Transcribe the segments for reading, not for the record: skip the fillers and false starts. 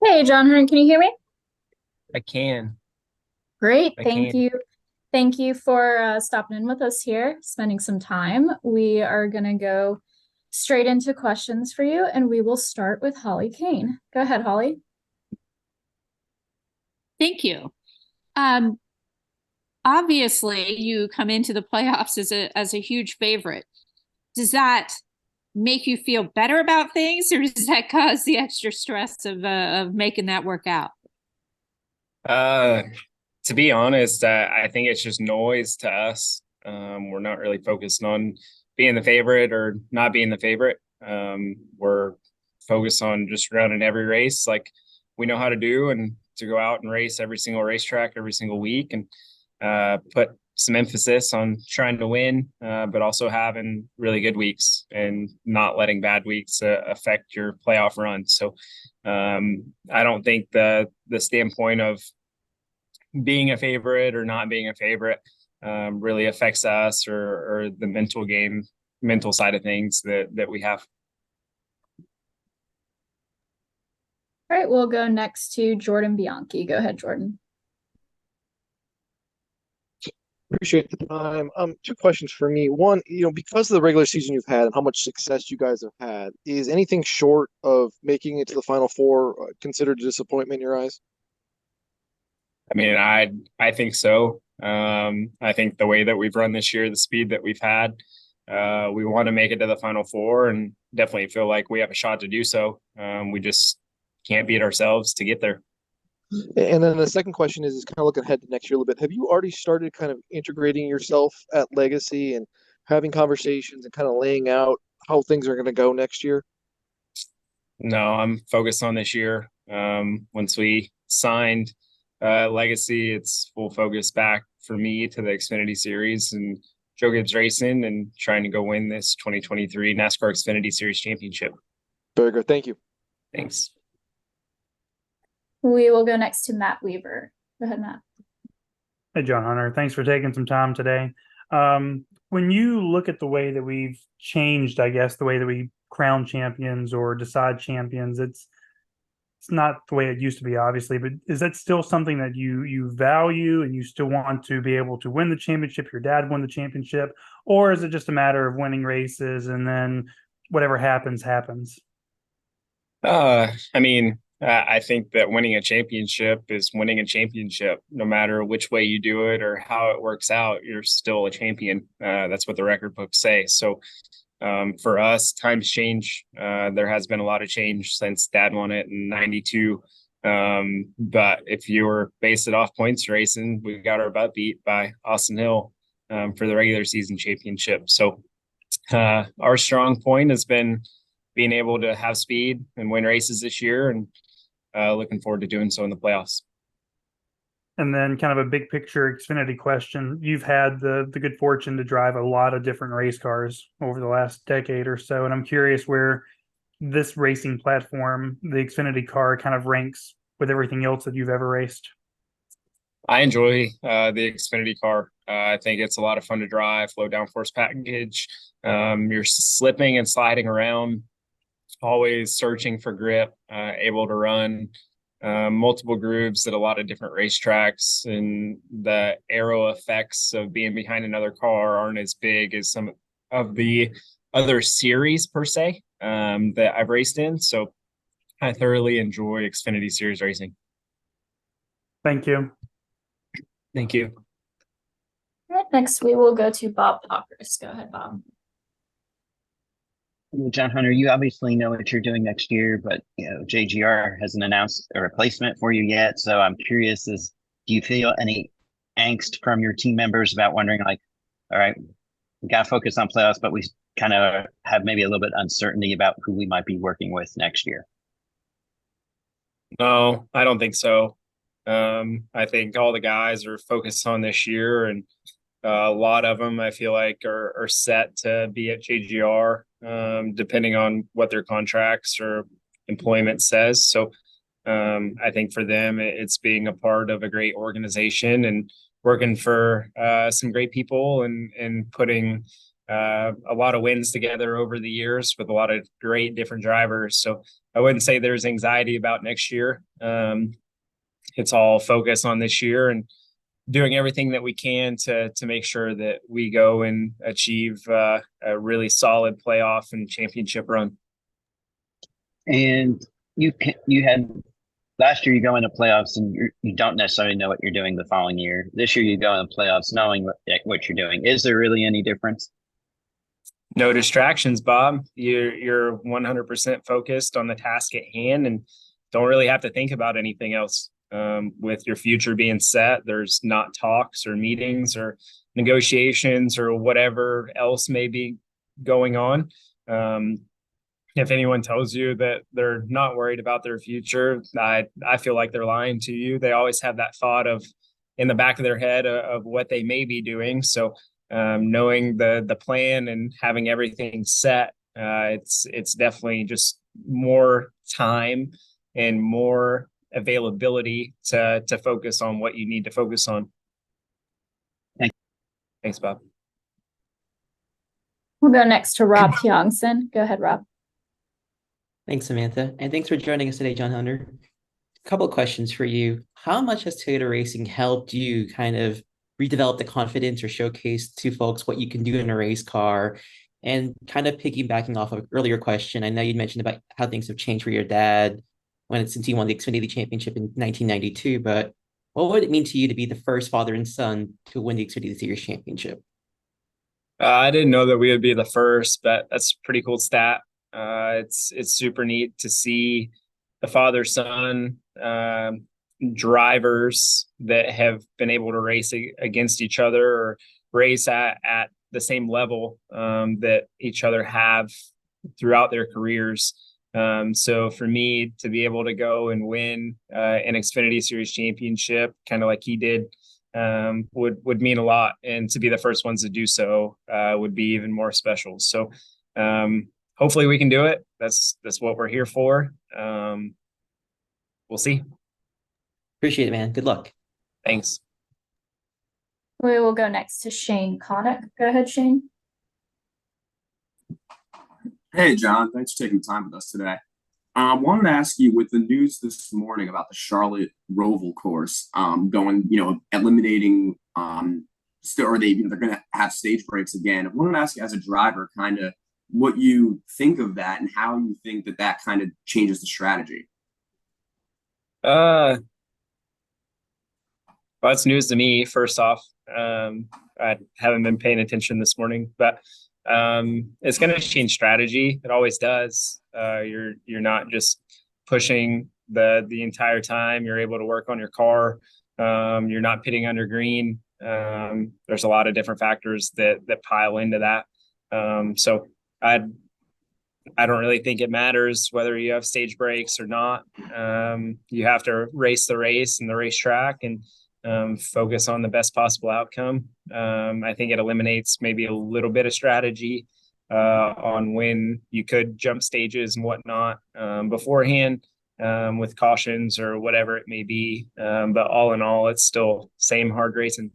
Hey, John Hearn, can you hear me? I can. Great, I thank can. you. Thank you for stopping in with us here, spending some time. We are going to go straight into questions for you, and we will start with Holly Kane. Go ahead, Holly. Thank you. Um, Obviously, you come into the playoffs as a huge favorite. Does that make you feel better about things, or does that cause the extra stress of making that work out? Uh, to be honest, I think it's just noise to us. We're not really focused on being the favorite or not being the favorite. We're focused on just running every race like we know how to do and to go out and race every single racetrack every single week and put some emphasis on trying to win, but also having really good weeks and not letting bad weeks affect your playoff run. So I don't think the standpoint of being a favorite or not being a favorite really affects us or the mental side of things that we have. All right, we'll go next to Jordan Bianchi. Go ahead, Jordan. Appreciate the time. Two questions for me. One, because of the regular season you've had and how much success you guys have had, is anything short of making it to the Final Four considered a disappointment in your eyes? I mean, I think so. I think the way that we've run this year, the speed that we've had, we want to make it to the Final Four, and definitely feel like we have a shot to do so. We just can't beat ourselves to get there. And then the second question is kind of looking ahead to next year a little bit. Have you already started kind of integrating yourself at Legacy and having conversations and kind of laying out how things are going to go next year? No, I'm focused on this year. Once we signed Legacy, it's full focus back for me to the Xfinity Series and Joe Gibbs Racing and trying to go win this 2023 NASCAR Xfinity Series Championship. Very good. Thank you. Thanks. We will go next to Matt Weaver. Go ahead, Matt. Hey, John Hunter. Thanks for taking some time today. When you look at the way that we've changed, I guess, the way that we crown champions or decide champions, it's not the way it used to be, obviously, but is that still something that you value and you still want to be able to win the championship? Your dad won the championship, or is it just a matter of winning races and then whatever happens, happens? I mean, I think that winning a championship is winning a championship. No matter which way you do it or how it works out, you're still a champion. That's what the record books say. So for us, times change. There has been a lot of change since Dad won it in '92. But if you were based it off points racing, we got our butt beat by Austin Hill for the regular season championship. So our strong point has been being able to have speed and win races this year, and looking forward to doing so in the playoffs. And then kind of a big picture Xfinity question. You've had the good fortune to drive a lot of different race cars over the last decade or so. And I'm curious where this racing platform, the Xfinity car, kind of ranks with everything else that you've ever raced. I enjoy the Xfinity car. I think it's a lot of fun to drive, low downforce package. You're slipping and sliding around, always searching for grip, able to run multiple grooves at a lot of different racetracks, and the aero effects of being behind another car aren't as big as some of the other series per se that I've raced in. So I thoroughly enjoy Xfinity Series racing. Thank you. Thank you. All right, next we will go to Bob Pockris. Go ahead, Bob. John Hunter, you obviously know what you're doing next year, but JGR hasn't announced a replacement for you yet. So I'm curious, do you feel any angst from your team members about wondering like, all right, we got to focus on playoffs, but we kind of have maybe a little bit uncertainty about who we might be working with next year? No, I don't think so. I think all the guys are focused on this year, and a lot of them I feel like are set to be at JGR, depending on what their contracts or employment says. So I think for them, it's being a part of a great organization and working for some great people and putting a lot of wins together over the years with a lot of great different drivers. So I wouldn't say there's anxiety about next year. It's all focus on this year and doing everything that we can to make sure that we go and achieve a really solid playoff and championship run. And you had last year you go into playoffs and you don't necessarily know what you're doing the following year. This year you go into playoffs knowing what you're doing. Is there really any difference? No distractions, Bob. You're 100% focused on the task at hand and don't really have to think about anything else. With your future being set, there's not talks or meetings or negotiations or whatever else may be going on. If anyone tells you that they're not worried about their future, I feel like they're lying to you. They always have that thought of in the back of their head of what they may be doing. So knowing the plan and having everything set, it's definitely just more time and more availability to focus on what you need to focus on. Thanks, Bob. We'll go next to Rob Tiongson. Go ahead, Rob. Thanks, Samantha. And thanks for joining us today, John Hunter. A couple of questions for you. How much has Toyota Racing helped you kind of redevelop the confidence or showcase to folks what you can do in a race car? And kind of piggybacking off of an earlier question, I know you mentioned about how things have changed for your dad since he won the Xfinity Championship in 1992, but what would it mean to you to be the first father and son to win the Xfinity Series Championship? I didn't know that we would be the first, but that's a pretty cool stat. It's super neat to see the father-son drivers that have been able to race against each other or race at the same level that each other have throughout their careers. So for me to be able to go and win an Xfinity Series Championship, kind of like he did, would mean a lot. And to be the first ones to do so would be even more special. So hopefully we can do it. That's what we're here for. We'll see. Appreciate it, man. Good luck. Thanks. We will go next to Shane Connick. Go ahead, Shane. Hey, John. Thanks for taking time with us today. Wanted to ask you, with the news this morning about the Charlotte Roval course going, eliminating, they're going to have stage breaks again. I wanted to ask you, as a driver, kind of what you think of that and how you think that kind of changes the strategy. Well, that's news to me. First off, I haven't been paying attention this morning, but it's going to change strategy. It always does. You're not just pushing the entire time. You're able to work on your car. You're not pitting under green. There's a lot of different factors that pile into that. So I don't really think it matters whether you have stage breaks or not. You have to race the race and the racetrack and focus on the best possible outcome. I think it eliminates maybe a little bit of strategy on when you could jump stages and whatnot beforehand with cautions or whatever it may be. But all in all, it's still same hard racing.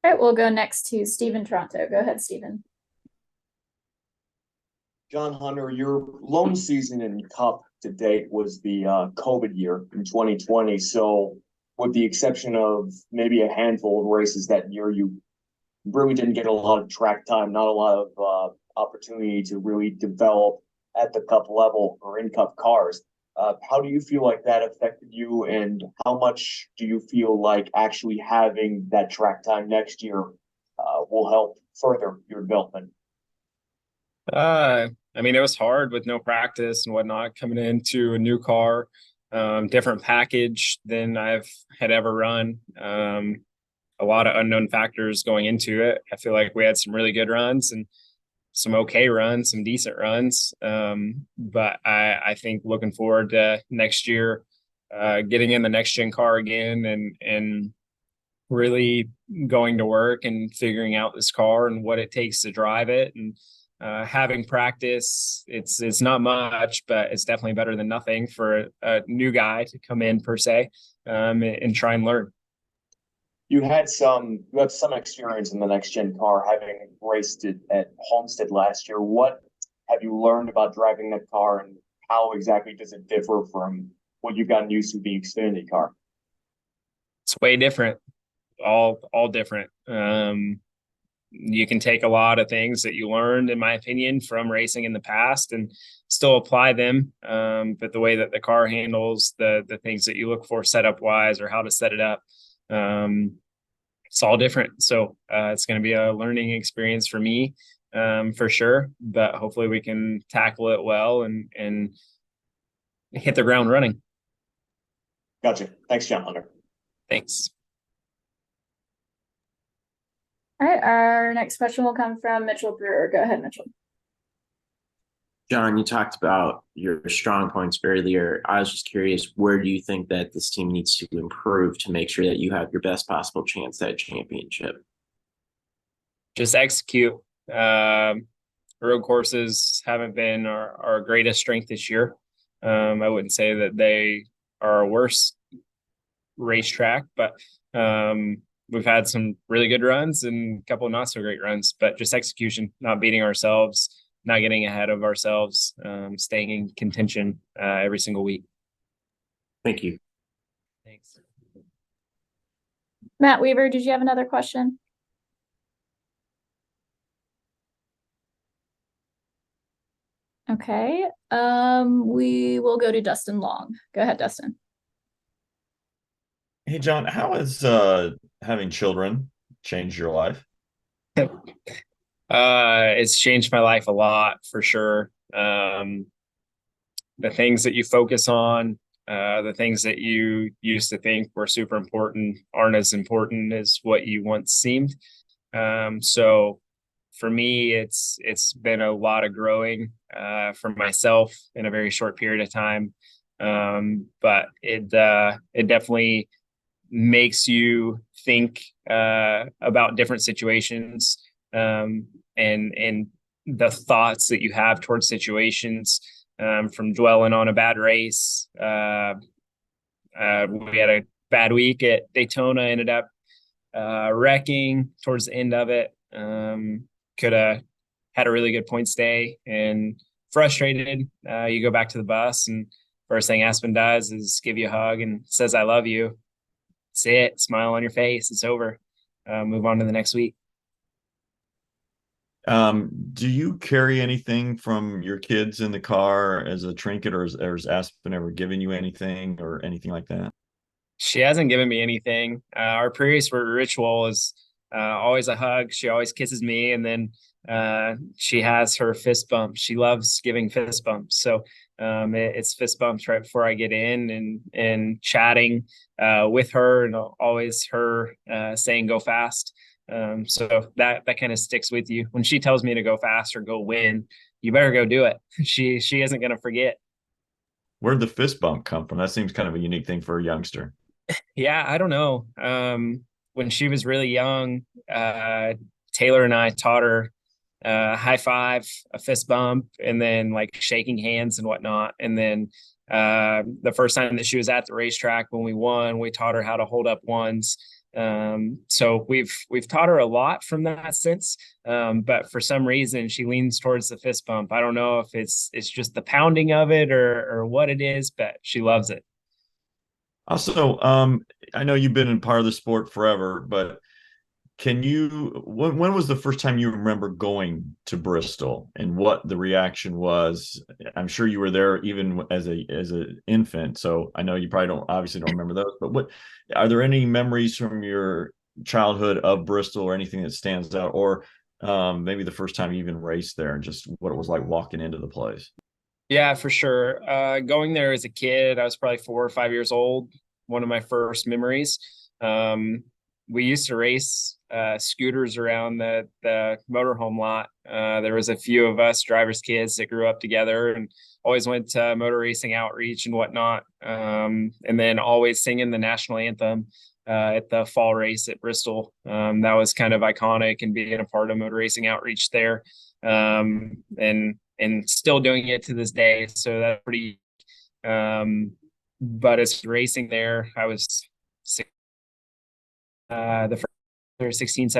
All right, we'll go next to Stephen Toronto. Go ahead, Stephen. John Hunter, your lone season in Cup to date was the COVID year in 2020. So with the exception of maybe a handful of races that year, you really didn't get a lot of track time, not a lot of opportunity to really develop at the Cup level or in Cup cars. How do you feel like that affected you, and how much do you feel like actually having that track time next year will help further your development? I mean, it was hard with no practice and whatnot coming into a new car, different package than I've had ever run. A lot of unknown factors going into it. I feel like we had some really good runs and some okay runs, some decent runs. But I think looking forward to next year, getting in the next gen car again and really going to work and figuring out this car and what it takes to drive it, and having practice. It's not much, but it's definitely better than nothing for a new guy to come in per se, and try and learn. you have some experience in the next gen car, having raced it at Homestead last year. What have you learned about driving that car, and how exactly does it differ from what you've gotten used to the Xfinity car? It's way different, all different. You can take a lot of things that you learned, in my opinion, from racing in the past and still apply them. But the way that the car handles the things that you look for setup wise, or how to set it up, it's all different. So it's going to be a learning experience for me, for sure. But hopefully we can tackle it well and hit the ground running. Gotcha. Thanks, John Hunter. Thanks. All right, our next question will come from Mitchell Brewer. Go ahead, Mitchell. John, you talked about your strong points earlier. I was just curious, where do you think that this team needs to improve to make sure that you have your best possible chance at championship? Just execute. Road courses haven't been our greatest strength this year. I wouldn't say that they are a worse racetrack, but we've had some really good runs and a couple of not so great runs, but just execution, not beating ourselves, not getting ahead of ourselves, staying in contention every single week. Thank you. Thanks. Matt Weaver, did you have another question? Okay, we will go to Dustin Long. Go ahead, Dustin. Hey, John, how has having children changed your life? It's changed my life a lot, for sure. The things that you focus on, the things that you used to think were super important aren't as important as what you once seemed. So for me, it's been a lot of growing for myself in a very short period of time. But it definitely makes you think about different situations, and the thoughts that you have towards situations, from dwelling on a bad race. We had a bad week at Daytona, ended up wrecking towards the end of it. Could have had a really good points day and frustrated. You go back to the bus, and first thing Aspen does is give you a hug and says, "I love you." That's it. Smile on your face. It's over. Move on to the next week. Do you carry anything from your kids in the car as a trinket, or has Aspen ever given you anything or anything like that? She hasn't given me anything. Our pre-race ritual is always a hug. She always kisses me, and then she has her fist bump. She loves giving fist bumps. So it's fist bumps right before I get in, and chatting with her, and always her saying "go fast." So that kind of sticks with you. When she tells me to go fast or go win, you better go do it. She isn't going to forget. Where'd the fist bump come from? That seems kind of a unique thing for a youngster. Yeah, I don't know. When she was really young, Taylor and I taught her high five, a fist bump, and then like shaking hands and whatnot. And then the first time that she was at the racetrack when we won, we taught her how to hold up ones. So we've taught her a lot from that sense. But for some reason she leans towards the fist bump. I don't know if it's just the pounding of it or what it is, but she loves it. Also, I know you've been in part of the sport forever, but when was the first time you remember going to Bristol and what the reaction was? I'm sure you were there even as an infant, so I know you probably obviously don't remember those, but are there any memories from your childhood of Bristol or anything that stands out, or maybe the first time you even raced there and just what it was like walking into the place? Yeah, for sure. Going there as a kid, I was probably 4 or 5 years old. One of my first memories. We used to race scooters around the motorhome lot. There was a few of us drivers' kids that grew up together and always went to motor racing outreach and whatnot. And then always singing the national anthem at the fall race at Bristol. That was kind of iconic, and being a part of motor racing outreach there. And still doing it to this day. So that's pretty, but as racing there, I was the first 16,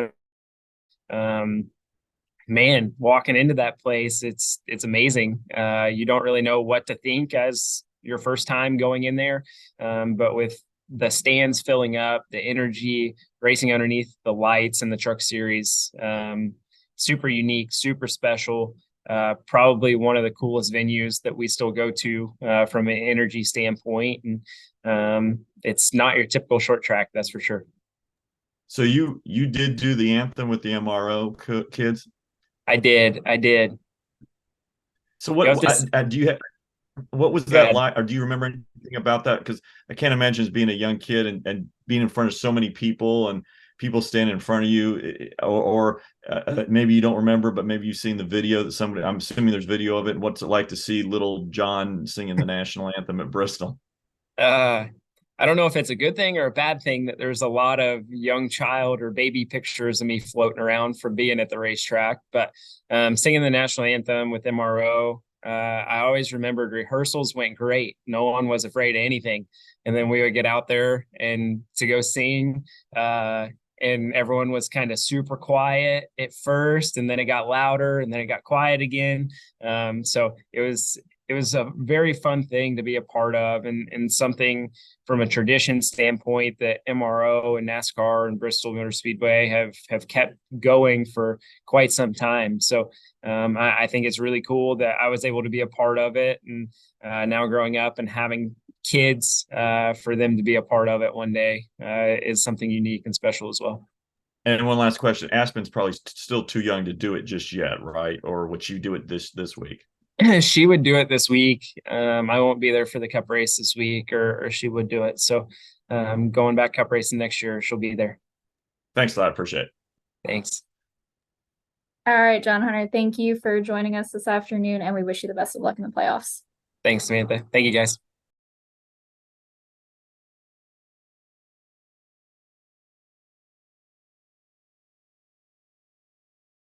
17. Man, walking into that place, it's amazing. You don't really know what to think as your first time going in there. But with the stands filling up, the energy, racing underneath the lights and the truck series, super unique, super special. Probably one of the coolest venues that we still go to from an energy standpoint. And it's not your typical short track, that's for sure. So you did do the anthem with the MRO kids? I did. So what do you have? What was that like? Or do you remember anything about that? Because I can't imagine as being a young kid and being in front of so many people and people standing in front of you, or maybe you don't remember, but maybe you've seen the video that somebody. I'm assuming there's video of it. What's it like to see little John singing the national anthem at Bristol? I don't know if it's a good thing or a bad thing that there's a lot of young child or baby pictures of me floating around from being at the racetrack, but singing the national anthem with MRO, I always remembered rehearsals went great. No one was afraid of anything. And then we would get out there and to go sing, and everyone was kind of super quiet at first, and then it got louder, and then it got quiet again. So it was a very fun thing to be a part of, and something from a tradition standpoint that MRO and NASCAR and Bristol Motor Speedway have kept going for quite some time. So I think it's really cool that I was able to be a part of it, and now growing up and having kids, for them to be a part of it one day is something unique and special as well. And one last question: Aspen's probably still too young to do it just yet, right? Or would you do it this week? She would do it this week. I won't be there for the cup race this week, or she would do it. So going back cup racing next year, she'll be there. Thanks a lot. Appreciate it. Thanks. All right, John Hunter, thank you for joining us this afternoon, and we wish you the best of luck in the playoffs. Thanks, Samantha. Thank you, guys.